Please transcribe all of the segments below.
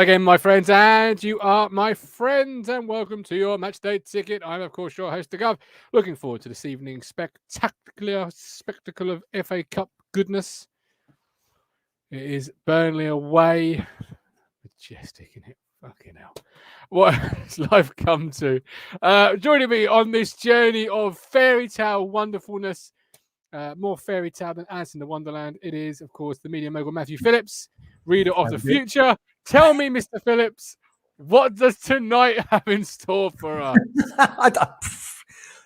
Again, my friends, and you are my friends, and welcome to your Matchday ticket. I'm, of course, your host, the Gov. Looking forward to this evening's spectacle of FA Cup goodness. It is Burnley away. Majestic, isn't it? Fucking hell. What has life come to? Joining me on this journey of fairy tale wonderfulness, more fairy tale than Alice in the Wonderland, it is, of course, the media mogul Matthew Phillips, reader of the future. Tell me, Mr. Phillips, what does tonight have in store for us?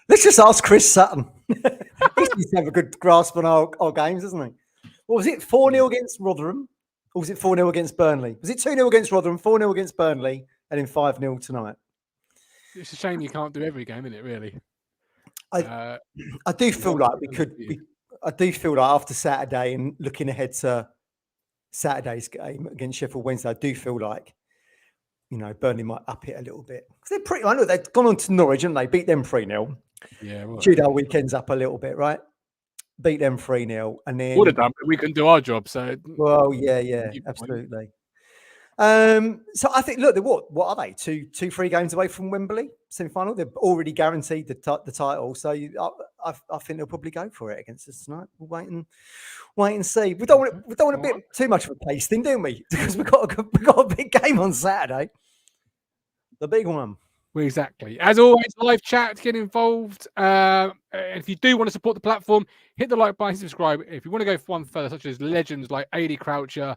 Let's just ask Chris Sutton. He seems to have a good grasp on our games, doesn't he? What was it, 4-0 against Rotherham? Or was it 4-0 against Burnley? Was it 2-0 against Rotherham, 4-0 against Burnley, and then 5-0 tonight? It's a shame you can't do every game, isn't it, really? I do feel like we could. I do feel like after Saturday and looking ahead to Saturday's game against Sheffield Wednesday, I do feel like, Burnley might up it a little bit. Because they're pretty, I know they've gone on to Norwich, haven't they? Beat them 3-0. Yeah. Well, Judo weekend's up a little bit, right? Beat them 3-0. And then... would have done, but we can do our job, so... Well, yeah, absolutely. So I think, look, what are they? 2-3 games away from Wembley semi-final. They've already guaranteed the title, so I think they'll probably go for it against us tonight. We'll wait and see. We don't want a bit too much of a pasting, don't we? Because we've got a big game on Saturday, the big one. Well, exactly. As always, live chat, get involved. If you do want to support the platform, hit the like button, subscribe. If you want to go for one further, such as legends like A.D. Croucher,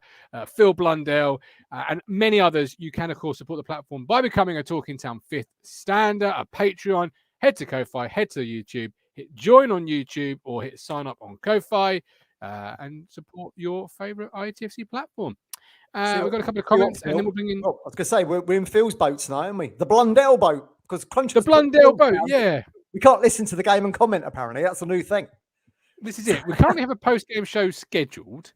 Phil Blundell, and many others, you can, of course, support the platform by becoming a Talking Town 5th Stander, a Patreon. Head to Ko-Fi, head to YouTube, hit join on YouTube, or hit sign up on Ko-Fi, and support your favourite ITFC platform. We've got a couple of comments, and then we'll bring in... Oh, I was going to say, we're in Phil's boat tonight, aren't we? The Blundell boat. Because the Blundell boat, yeah. We can't listen to the game and comment, apparently. That's a new thing. This is it. We currently have a post-game show scheduled,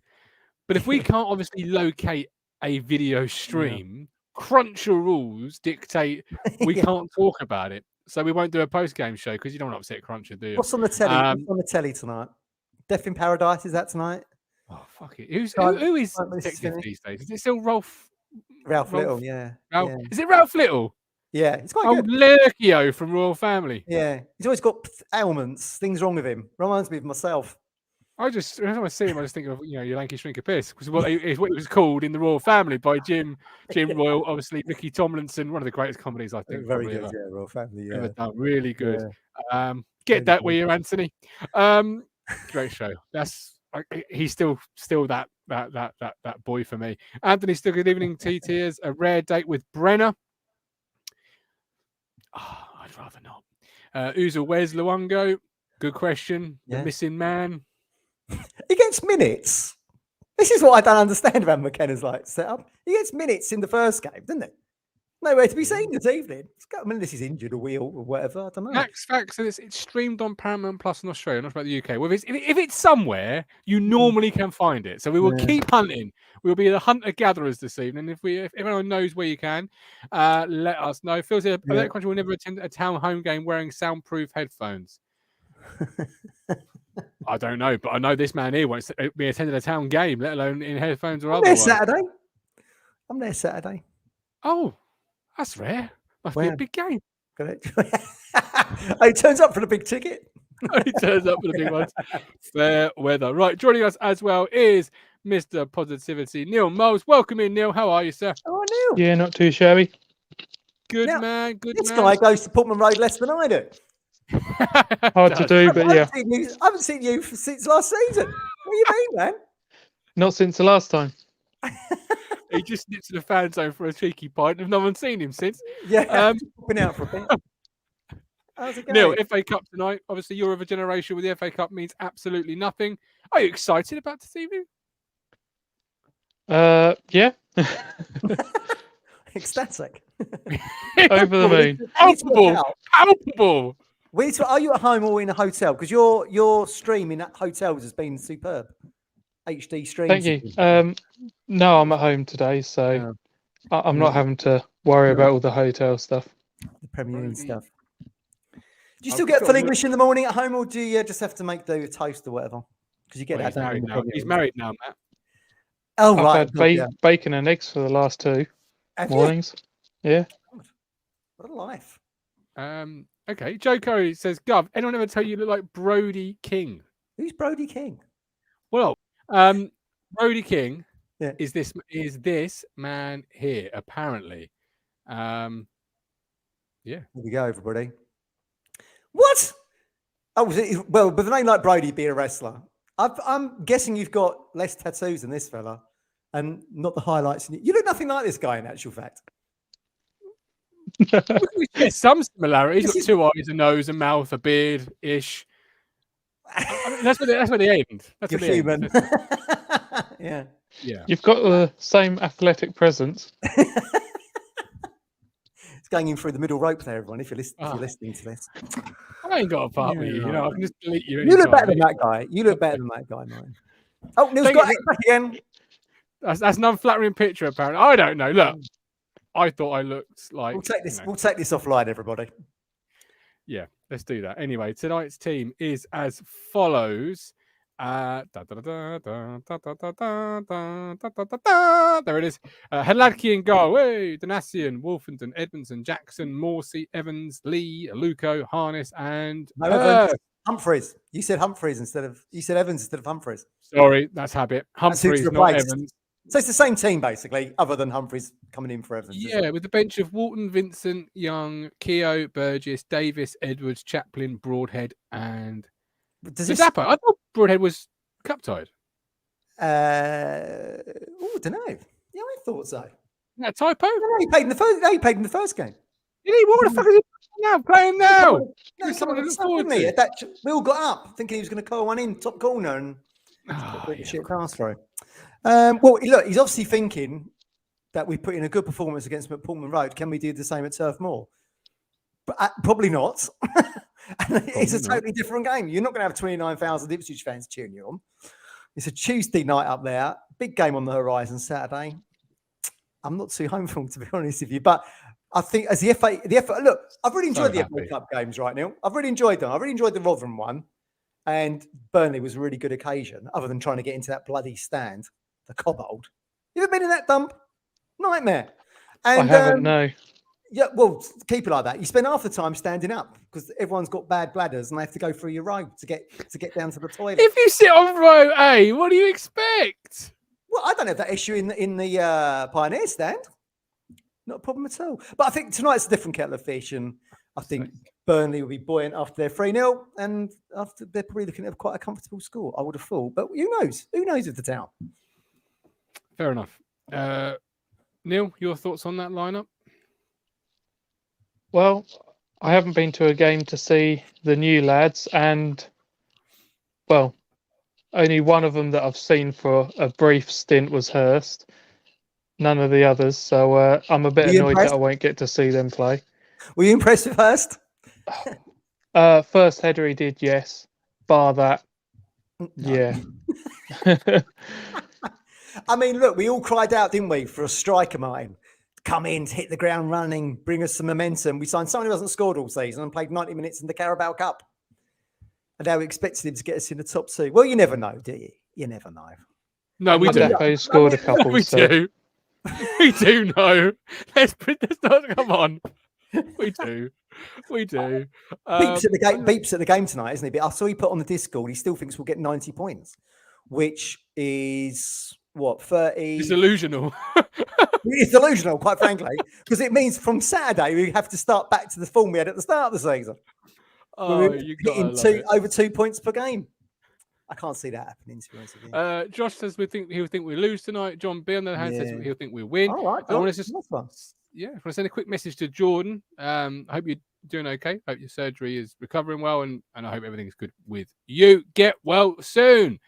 but if we can't obviously locate a video stream, Cruncher rules dictate we can't talk about it. So we won't do a post-game show because you don't want to upset Cruncher, do you? What's on the telly? What's on the telly tonight? Death in Paradise, is that tonight? Oh, fuck it. Who is detective these days? Is it still Ralph Little, yeah. Yeah. Is it Ralph Little? Yeah, it's quite good. Lurkio from Royal Family. Yeah, he's always got ailments, things wrong with him. Reminds me of myself. Every time I see him, I just think of your lanky shrink of piss, because what it was called in the Royal Family by Jim Royal, obviously Ricky Tomlinson, one of the greatest comedies I think. Very good, yeah, Royal Family. Yeah, really good. Yeah. Get that with you, Anthony. Great show. He's still that boy for me. Anthony, still good evening. TT's a rare date with Brenner. Oh, I'd rather not. Uzo, where's Luongo? Good question. The missing man. He gets minutes. This is what I don't understand about McKenna's setup. He gets minutes in the first game, doesn't it? Nowhere to be seen this evening. This is injured or wheel or whatever. I don't know. Facts. It's streamed on Paramount Plus in Australia, not about the UK. Well, if it's somewhere, you normally can find it. So we will keep hunting. We'll be the hunter-gatherers this evening. If everyone knows where you can, let us know. Phil said, that country will never attend a town home game wearing soundproof headphones. I don't know, but I know this man here won't be attending a town game, let alone in headphones or otherwise. I'm there Saturday. Oh. That's rare. Must be a big game. He turns up for the big ticket. He turns up for the big ones. Fair weather. Right, joining us as well is Mr. Positivity, Neil Moles. Welcome in, Neil. How are you, sir? Oh, Neil. Yeah, not too shabby. Good man. This guy goes to Portman Road less than I do. Hard to do, but yeah. I haven't seen you since last season. What do you mean, man? Not since the last time. He just nipped to the fan zone for a cheeky pint, and no one's seen him since. Yeah, been out for a bit. How's it going? Neil, FA Cup tonight. Obviously, you're of a generation where the FA Cup means absolutely nothing. Are you excited about this evening? Yeah. Ecstatic. Over the moon. Palpable. Are you at home or in a hotel? Because your streaming at hotels has been superb. HD stream. Thank you. No, I'm at home today, so I'm not having to worry about all the hotel stuff. The Premier League stuff. Do you I've still get got full a- English in the morning at home, or do you just have to make the toast or whatever? Because you get Well, that. don't you, in the Premier He's League? married now, Matt. Oh, I've right. had God, yeah. bacon and eggs for the last 2 Have you? mornings. Yeah. What a life. Okay. Joe Curry says, Gov, anyone ever tell you look like Brody King? Who's Brody King? Well, Brody King Yeah. is this man here, apparently. Yeah. Here we go, everybody. What? Oh, well, with a name like Brody, be a wrestler. I'm guessing you've got less tattoos than this fella, and not the highlights. You look nothing like this guy, in actual fact. There's some similarities. He's got 2 eyes, a nose, a mouth, a beard ish. I mean, that's where they end. That's You're where they human. end. Yeah. Yeah. You've got the same athletic presence. It's going in through the middle rope there, everyone, if you're listening to this. I ain't got a part with you. I can just delete you. You look better anytime. than that guy. You look better than that guy, man. Oh, Neil's got it back again. That's an unflattering picture, apparently. I don't know. Look, I thought I looked like. We'll take this offline, everybody. Yeah, let's do that. Anyway, tonight's team is as follows. There it is. Hadladke in goal. Donasian, Wolfenden, Edmondson, Jackson, Morsey, Evans, Lee, Luco, Harness, and Humphreys. You said Humphreys you said Evans instead of Humphreys. Sorry, that's habit. Humphreys, not Evans. So it's the same team, basically, other than Humphreys coming in for Evans. Yeah, with the bench of Walton, Vincent, Young, Keogh, Burgess, Davis, Edwards, Chaplin, Broadhead, and Zappa. I thought Broadhead was cup tied. I don't know. Yeah, I thought so. That typo? No, he played in the first. No, he played in the first game. Did he? What the fuck is he now playing now? No, Someone to look forward forward me. to. We all got up thinking he was going to call one in top corner and shit pass through. Well, look, he's obviously thinking that we put in a good performance against McPortman Road. Can we do the same at Turf Moor? But probably not. It's a totally different game. You're not going to have 29,000 Ipswich fans cheering you on. It's a Tuesday night up there. Big game on the horizon Saturday. I'm not too hopeful, to be honest with you. But I think as the FA, look, I've really enjoyed the FA Cup games right now. I've really enjoyed them. I really enjoyed the Rotherham one. And Burnley was a really good occasion, other than trying to get into that bloody stand, the Cobbold. You ever been in that dump? Nightmare. And, I haven't, no. Yeah, well, keep it like that. You spend half the time standing up because everyone's got bad bladders and they have to go through your row to get down to the toilet. If you sit on row A, what do you expect? Well, I don't have that issue in the Pioneer stand. Not a problem at all. But I think tonight's a different kettle of fish, and I think Burnley will be buoyant after their 3-0, and after they're probably looking at quite a comfortable score, I would have thought. But who knows? Who knows with the town? Fair enough. Neil, your thoughts on that lineup? Well, I haven't been to a game to see the new lads, and, well, only one of them that I've seen for a brief stint was Hurst. None of the others, so I'm a bit annoyed that I won't get to see them play. Were you impressed with Hurst? First header he did, yes. Bar that, yeah. I mean, look, we all cried out, didn't we, for a striker, Martin? Come in, hit the ground running, bring us some momentum. We signed someone who hasn't scored all season and played 90 minutes in the Carabao Cup. And now we expected him to get us in the top 2. Well, you never know, do you? You never know. No, we do. Defo scored a couple. We do. We do know. Let's not come on. We do. We do. Beeps at the game tonight, isn't he? But I saw he put on the Discord. He still thinks we'll get 90 points, which is what 30. It's delusional. It's delusional, quite frankly, because it means from Saturday we have to start back to the form we had at the start of the season. We're hitting over 2 points per game. I can't see that happening, to be honest with you. Josh says he'll think we lose tonight. John B on the other hand says he'll think we win. All right, I want to want to send a quick message to Jordan. I hope you're doing okay. Hope your surgery is recovering well, and I hope everything's good with you. Get well soon.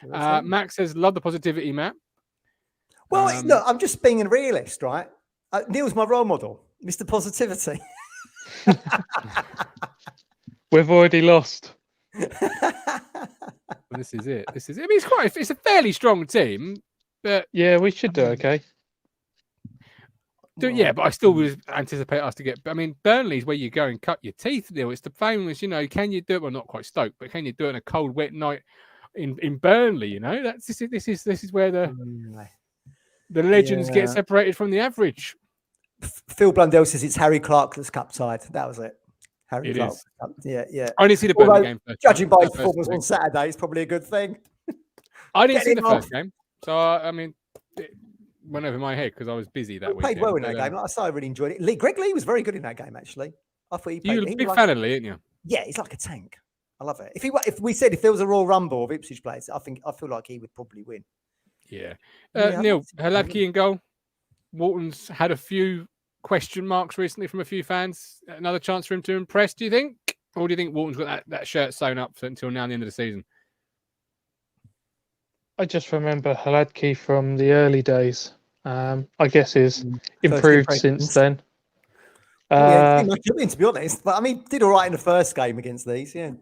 Max says, love the positivity, Matt. Well, look, I'm just being a realist, right? Neil's my role model, Mr. Positivity. We've already lost. Well, this is it. This is it. I mean, it's a fairly strong team, but Yeah, we should do okay. yeah, but I still would anticipate us to get. I mean, Burnley's where you go and cut your teeth, Neil. It's the famous, can you do it? Well, not quite Stoke, but can you do it on a cold, wet night in Burnley? This is where the legends get separated from the average. Phil Blundell says it's Harry Clark that's cup side. That was it. Harry Clark. Yeah. I didn't see the Burnley game first. Judging by his performance on Saturday, it's probably a good thing. I didn't see the first game, so I mean, it went over my head because I was busy that week. Played well in that game. Like I said, I really enjoyed it. Greg Lee was very good in that game, actually. I thought he played. You're a big fan of Lee, aren't you? Yeah, he's like a tank. I love it. If there was a Royal Rumble of Ipswich players, I feel like he would probably win. Yeah. Neil, Hladky in goal. Walton's had a few question marks recently from a few fans. Another chance for him to impress, do you think? Or do you think Walton's got that shirt sewn up until now, the end of the season? I just remember Hladky from the early days. I guess he's improved since then. To be honest, but I mean, did all right in the first game against these. Yeah,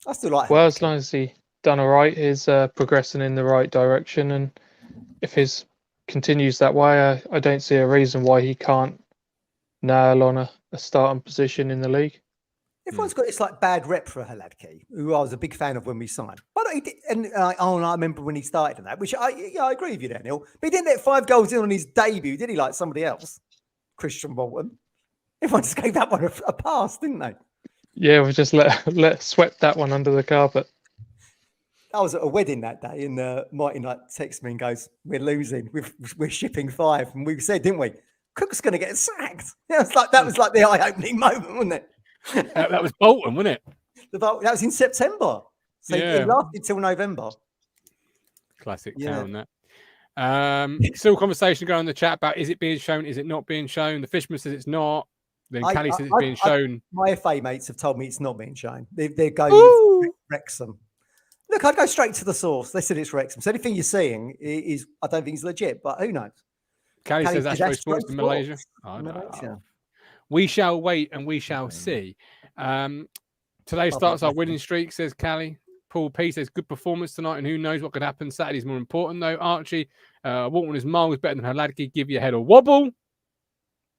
I still like. Well, as long as he done all right, he's progressing in the right direction, and if his continues that way, I don't see a reason why he can't nail on a starting position in the league. Everyone's got this like bad rep for Hladky, who I was a big fan of when we signed. But he did, and I remember when he started in that, which I agree with you there, Neil. But he didn't let 5 goals in on his debut, did he? Like somebody else, Christian Walton. Everyone just gave that one a pass, didn't they? Yeah, we just let swept that one under the carpet. I was at a wedding that day, and Martin texts me and goes, "We're losing. We're shipping 5," and we said, didn't we? Cook's going to get sacked. That was like the eye-opening moment, wasn't it? That was Bolton, wasn't it? That was in September. So it lasted till November. Classic town, that. Still conversation going on in the chat about is it being shown, is it not being shown? The Fishman says it's not. Then Callie says it's being shown. My FA mates have told me it's not being shown. They're going with Wrexham. Look, I'd go straight to the source. They said it's Wrexham. So anything you're seeing is, I don't think it's legit, but who knows? Callie says Astro Sports in Malaysia. We shall wait and we shall see. Today starts our winning streak, says Callie. Paul P says good performance tonight, and who knows what could happen. Saturday's more important though. Archie, Walton is miles better than Hladky. Give your head a wobble.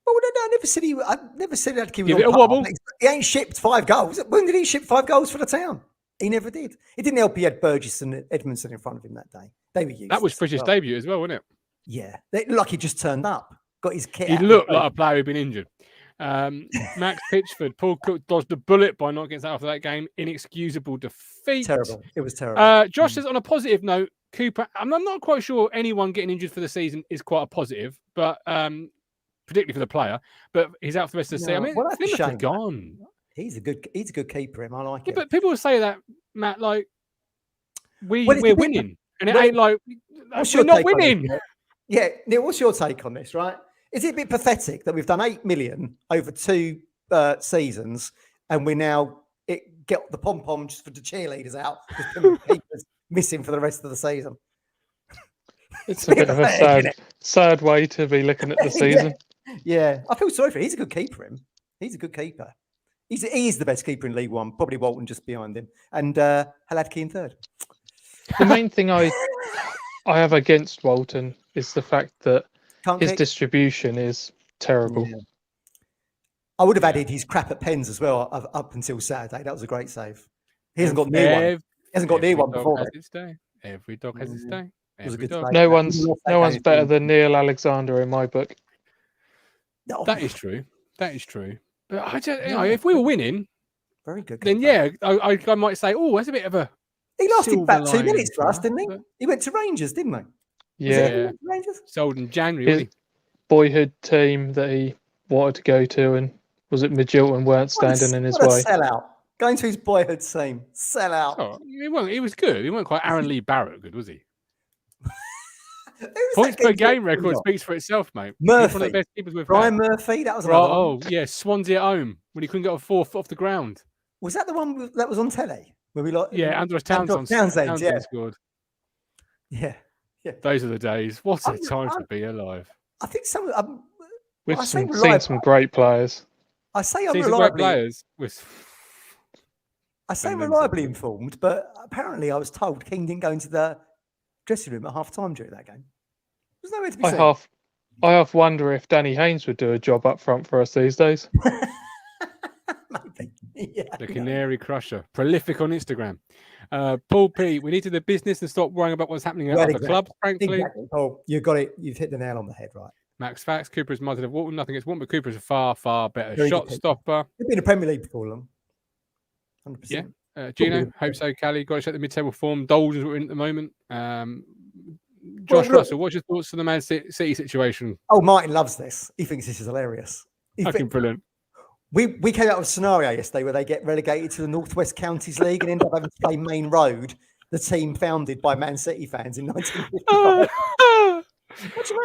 Well, no, I never said Hladky was give it a wobble. He ain't shipped 5 goals. When did he ship 5 goals for the town? He never did. It didn't help he had Burgess and Edmondson in front of him that day. They were used. That was Frisch's debut as well, wasn't it? Yeah. It looked like he just turned up, got his kit. He looked like a player who'd been injured. Max Pitchford, Paul Cook dodged a bullet by not getting out after that game. Inexcusable defeat. Terrible. It was terrible. Josh says on a positive note, Cooper, I'm not quite sure anyone getting injured for the season is quite a positive, but particularly for the player, but he's out for the rest of the season. I mean, Plymouth are gone. He's a good keeper, him. I like him. But people will say that, Matt, like we're winning. And it ain't like we're not winning. Yeah, Neil, what's your take on this, right? Is it a bit pathetic that we've done 8 million over 2 seasons and we now get the pom-poms for the cheerleaders out because keepers missing for the rest of the season? It's a bit of a sad way to be looking at the season. Yeah, I feel sorry for him. He's a good keeper, him. He's a good keeper. He is the best keeper in League One, probably Walton just behind him. And Hladky in 3rd. The main thing I have against Walton is the fact that his distribution is terrible. Yeah. I would have added his crap at pens as well up until Saturday. That was a great save. He hasn't got near one. He hasn't got near one before. Every dog has its day. No one's better than Neil Alexander in my book. That is true. That is true. But I just, if we were winning, very good. Then I might say, oh, that's a bit of a. He lasted about 2 minutes for us, didn't he? He went to Rangers, didn't he? Yeah. Sold in January. His boyhood team that he wanted to go to, and was it Magilton weren't standing in his way? Sellout. Going to his boyhood team. Sellout. Oh, he was good. He wasn't quite Aaron Lee Barrett good, was he? Points per game record speaks for itself, mate. Murphy. One of the best keepers we've Brian had. Murphy, that was yeah, Swansea at home when he couldn't get a 4 foot off the ground. Was that the one that was on telly? Where we Andros Townsend scored. Yeah. Those are the days. What a time to be alive. I think we've seen some great players. I say great players. I say And then reliably informed, but apparently I was told King didn't go into the dressing room at half time during that game. There's nowhere to be seen. I half wonder if Danny Haynes would do a job up front for us these days. Maybe. Yeah, The Canary Crusher, prolific on Instagram. Paul P, we need to do business and stop worrying about what's happening at other clubs, frankly. Exactly. Oh, you got it. You've hit the nail on the head, right? Max Facts, Cooper is Martin of Walton, nothing against Walton, but Cooper is a far, far better Very shot good stopper. You've been in the Premier League before long. 100%. Yeah. Gino, hope so, Callie. Got to check the mid-table form. Dolges we're in at the moment. Josh Russell, what's your thoughts on the Man City situation? Oh, Martin loves this. He thinks this is hilarious. Fucking brilliant. We came out with a scenario yesterday where they get relegated to the Northwest Counties League and end up having to play Main Road, the team founded by Man City fans in 1955.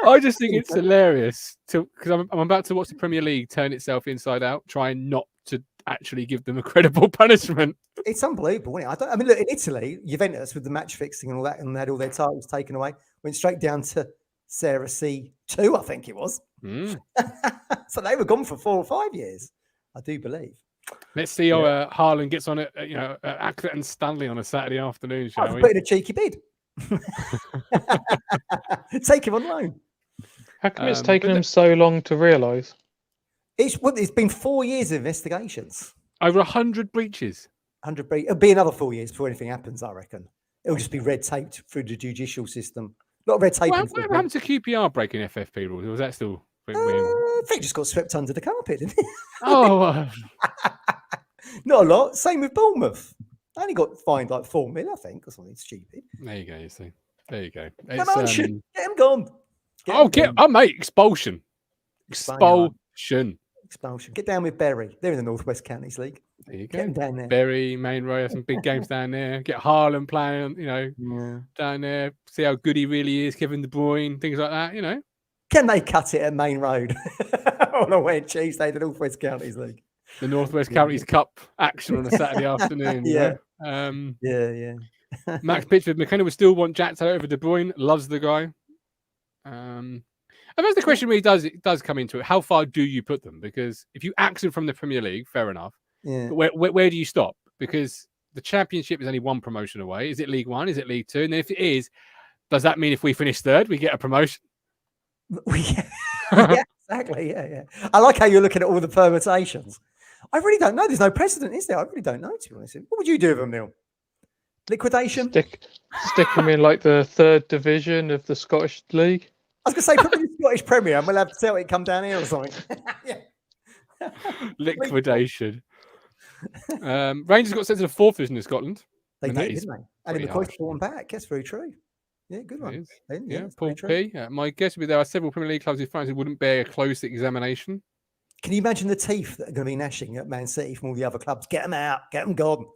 I just think it's hilarious because I'm about to watch the Premier League turn itself inside out, trying not to actually give them a credible punishment. It's unbelievable, isn't it? I mean, look, in Italy, Juventus with the match fixing and all that, and they had all their titles taken away, went straight down to Serie C2, I think it was. So they were gone for 4 or 5 years, I do believe. Let's see how Haaland gets on it, at Accrington and Stanley on a Saturday afternoon, shall we? Put in a cheeky bid. Take him on loan. How come it's taken him so long to realise? It's been 4 years of investigations. Over 100 breaches. 100 breaches. It'll be another 4 years before anything happens, I reckon. It'll just be red taped through the judicial system. A lot of red tape. What happened to QPR breaking FFP rules? Or was that still? I think it just got swept under the carpet, didn't it? Oh, not a lot. Same with Bournemouth. I only got fined like 4 mil, I think, or something stupid. There you go. You see. There you go. Get him gone. Mate, expulsion. Expulsion. Get down with Bury. They're in the Northwest Counties League. There you go. Get them down there. Bury, Main Road, some big games down there. Get Haaland playing, down there. See how good he really is. Kevin De Bruyne, things like that. Can they cut it at Main Road on a Wednesday, Tuesday, the Northwest Counties League? The Northwest Counties Cup action on a Saturday afternoon. Yeah. Yeah. Max Pitchford, McKenna would still want Jack Taylor over De Bruyne. Loves the guy. And that's the question really does come into it. How far do you put them? Because if you axe them from the Premier League, fair enough. Yeah. But where do you stop? Because the Championship is only one promotion away. Is it League One? Is it League Two? And if it is, does that mean if we finish third, we get a promotion? Yeah, exactly. Yeah. I like how you're looking at all the permutations. I really don't know. There's no precedent, is there? I really don't know, to be honest. What would you do with them, Neil? Liquidation? Stick them in like the 3rd division of the Scottish League. I was going to say, put them in the Scottish Premier and we'll have Celtic come down here or something. Yeah. Liquidation. Rangers got sent to the 4th division in Scotland. They did, didn't they? And in McCoy brought them back. That's very true. Yeah, good one. Yeah, Paul P. My guess would be there are several Premier League clubs in France who wouldn't bear a close examination. Can you imagine the teeth that are going to be gnashing at Man City from all the other clubs? Get them out. Get them gone.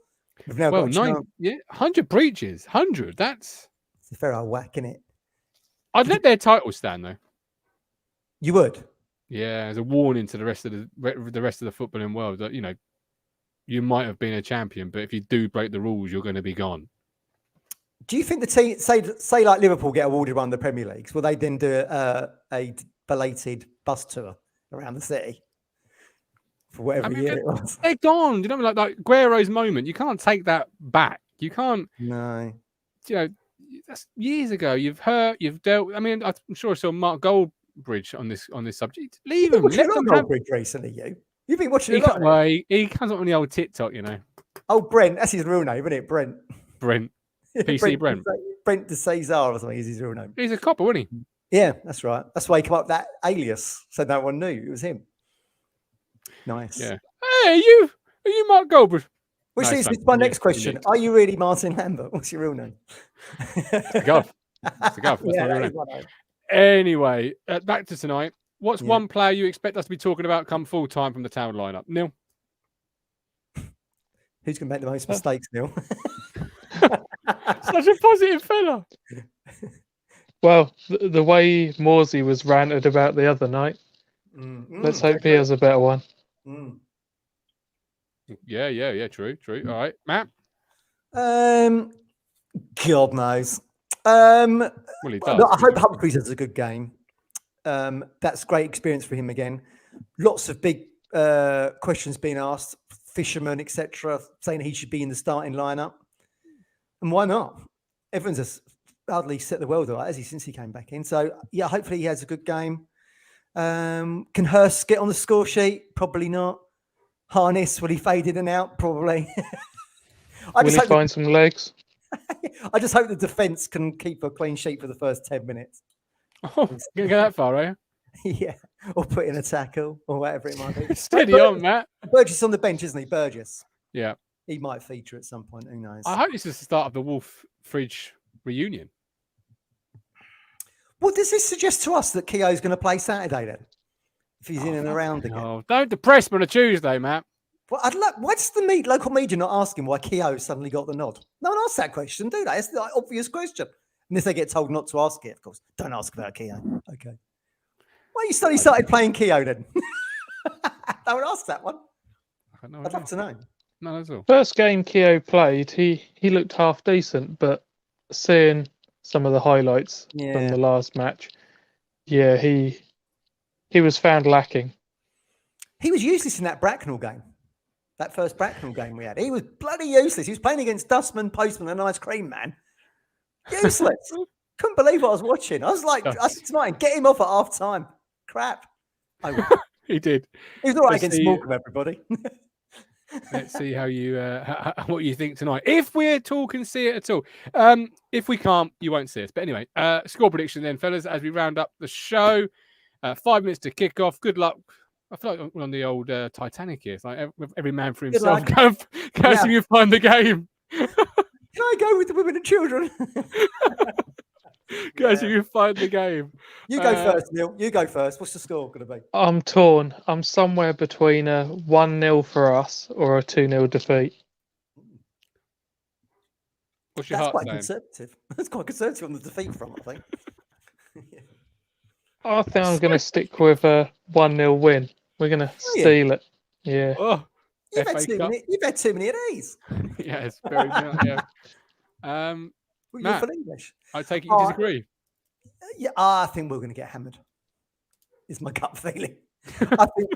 We've now got 100 breaches. 100. That's a fair old whack, isn't it? I'd let their title stand, though. You would? Yeah, as a warning to the rest of the footballing world that, you might have been a champion, but if you do break the rules, you're going to be gone. Do you think the team, say like Liverpool get awarded one of the Premier Leagues, will they then do a belated bus tour around the city for whatever year it was? They're gone. You know, like Guerrero's moment. You can't take that back. You can't. No. That's years ago. You've hurt. You've dealt. I mean, I'm sure I saw Mark Goldbridge on this subject. Leave him. Let them have Goldbridge recently. You've been watching it. He comes up on the old TikTok. Oh, Brent. That's his real name, isn't it? Brent. PC Brent. Brent de Cesar or something is his real name. He's a copper, wasn't he? Yeah, that's right. That's why he came up with that alias, so no one knew it was him. Nice. Yeah. Hey, are you Mark Goldbridge? Which leads me to my next question. Are you really Martin Lambert? What's your real name? It's the Gov. That's my real name. Anyway, back to tonight. What's one player you expect us to be talking about come full time from the town lineup? Neil? Who's going to make the most mistakes, Neil? Such a positive fella. Well, the way Morsey was ranted about the other night, let's hope he has a better one. Yeah. True. All right, Matt. God knows. Well, he does. I hope Humphreys has a good game. That's great experience for him again. Lots of big questions being asked Fisherman, etc., saying he should be in the starting lineup. And why not? Everyone's just hardly set the world alight, has he, since he came back in? So, yeah, hopefully he has a good game. Can Hurst get on the score sheet? Probably not. Harness, will he fade in and out? Probably. Will he find some legs? I just hope the defence can keep a clean sheet for the first 10 minutes. Oh, gonna go that far, are you? Yeah, or put in a tackle or whatever it might be. Steady on, Matt. Burgess on the bench, isn't he? Burgess. Yeah. He might feature at some point. Who knows? I hope this is the start of the Wolf Fridge reunion. Well, does this suggest to us that Keogh's going to play Saturday then? If he's in and around again. Oh, don't depress me on a Tuesday, Matt. Well, why does the local media not asking why Keogh suddenly got the nod? No one asks that question, do they? It's the obvious question. Unless they get told not to ask it, of course. Don't ask about Keogh. Okay. Why you suddenly started playing Keogh then? No one asked that one. I'd love to know. No, that's all. First game Keogh played, he looked half decent, but seeing some of the highlights from the last match, yeah, he was found lacking. He was useless in that Bracknell game. That first Bracknell game we had. He was bloody useless. He was playing against Dustman, Postman, and Ice Cream Man. Useless. Couldn't believe what I was watching. I was like, I said tonight, get him off at half time. Crap. He did. He was all right against Morecambe, everybody. Let's see how you what you think tonight. If we're talking see it at all. If we can't, you won't see us. But anyway, score prediction then, fellas, as we round up the show. 5 minutes to kick off. Good luck. I feel like we're on the old Titanic here. It's like every man for himself. Go so you find the game. Can I go with the women and children? Go so you find the game. You go first, Neil. You go first. What's the score going to be? I'm torn. I'm somewhere between a 1-0 for us or a 2-0 defeat. What's your That's heart quite saying? conservative. That's quite conservative on the defeat front, I think. I think I'm going to stick with a 1-0 win. We're going to steal it. Yeah. Oh, you've had too many of these. Yes, very much. Yeah. Matt, English. I take it you disagree. Yeah, I think we're going to get hammered. Is my gut feeling. I think.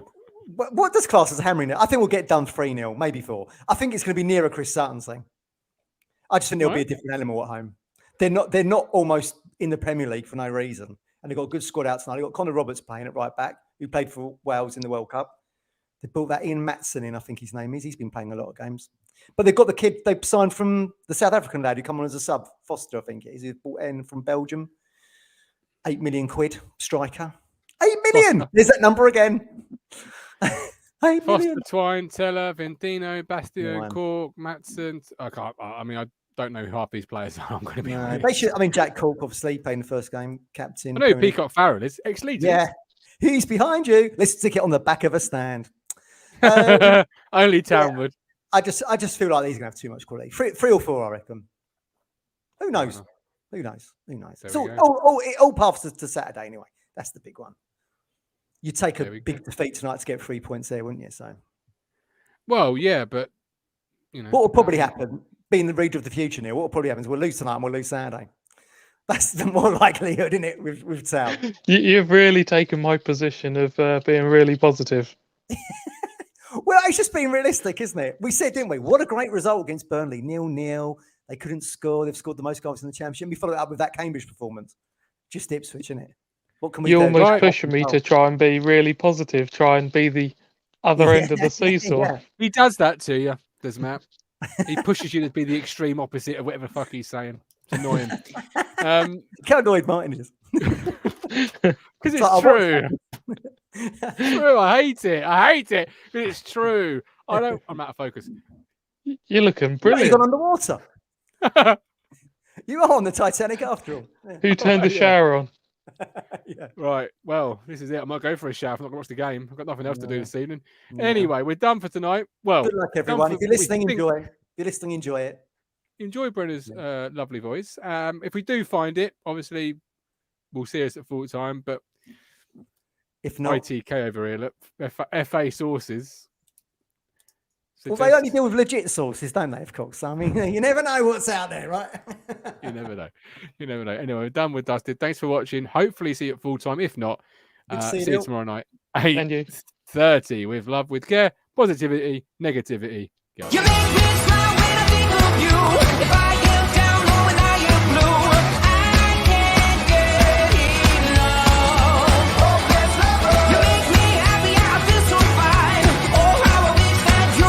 What does class as hammering it? I think we'll get done 3-0, maybe 4. I think it's going to be nearer Chris Sutton's thing. I just think there'll be a different animal at home. They're not almost in the Premier League for no reason. And they've got a good squad out tonight. They've got Connor Roberts playing at right back, who played for Wales in the World Cup. They brought that Ian Matson in, I think his name is. He's been playing a lot of games. But they've got the kid they signed from the South African lad who come on as a sub, Foster, I think it is. He's brought in from Belgium. 8 million quid, striker. 8 million! Foster. There's that number again. 8 Foster, million. Twine, Teller, Ventino, Bastio, Cork, Matson. I don't know who half these players are. I'm going to be honest. They should. I mean, Jack Cork obviously playing the first game, captain. I know who Peacock Farrell is. Ex-Leeds. Yeah. He's behind you. Let's stick it on the back of a stand. Only Townwood. Yeah. I just feel like these are going to have too much quality. 3 or 4, I reckon. Who knows? Who knows? It all paths to Saturday anyway. That's the big one. You take a big defeat tonight to get 3 points there, wouldn't you? So. Well, yeah, but you know. What will probably happen, being the reader of the future, Neil, what will probably happen is we'll lose tonight and we'll lose Saturday. That's the more likelihood, isn't it, with Sal? You've really taken my position of being really positive. Well, it's just being realistic, isn't it? We said, didn't we? What a great result against Burnley. 0-0. They couldn't score. They've scored the most goals in the Championship. We followed it up with that Cambridge performance. Just Ipswich, isn't it? What can we do? You're almost pushing me to try and be really positive, try and be the other end of the seesaw. Yeah. He does that to you, does Matt? He pushes you to be the extreme opposite of whatever the fuck he's saying. It's annoying. Look how annoyed Martin is. Because it's true. It's true. I hate it. But it's true. I'm out of focus. You're looking brilliant. You've gone underwater. You are on the Titanic after all. Yeah. Who turned the shower on? Yeah. Right. Well, this is it. I might go for a shower. I'm not going to watch the game. I've got nothing else to do this evening. Anyway, we're done for tonight. Well, good luck, everyone. If you're listening, enjoy it. If you're listening, enjoy it. Enjoy Brenna's lovely voice. If we do find it, obviously, we'll see us at full time. But if not, ITK over here, look, FA sources. Well, they only deal with legit sources, don't they? Of course. I mean, you never know what's out there, right? You never know. Anyway, we're done with Dusted. Thanks for watching. Hopefully, see you at full time. If not, see you tomorrow night. 8:30 with love, with care. Positivity, negativity. Go. You make me smile.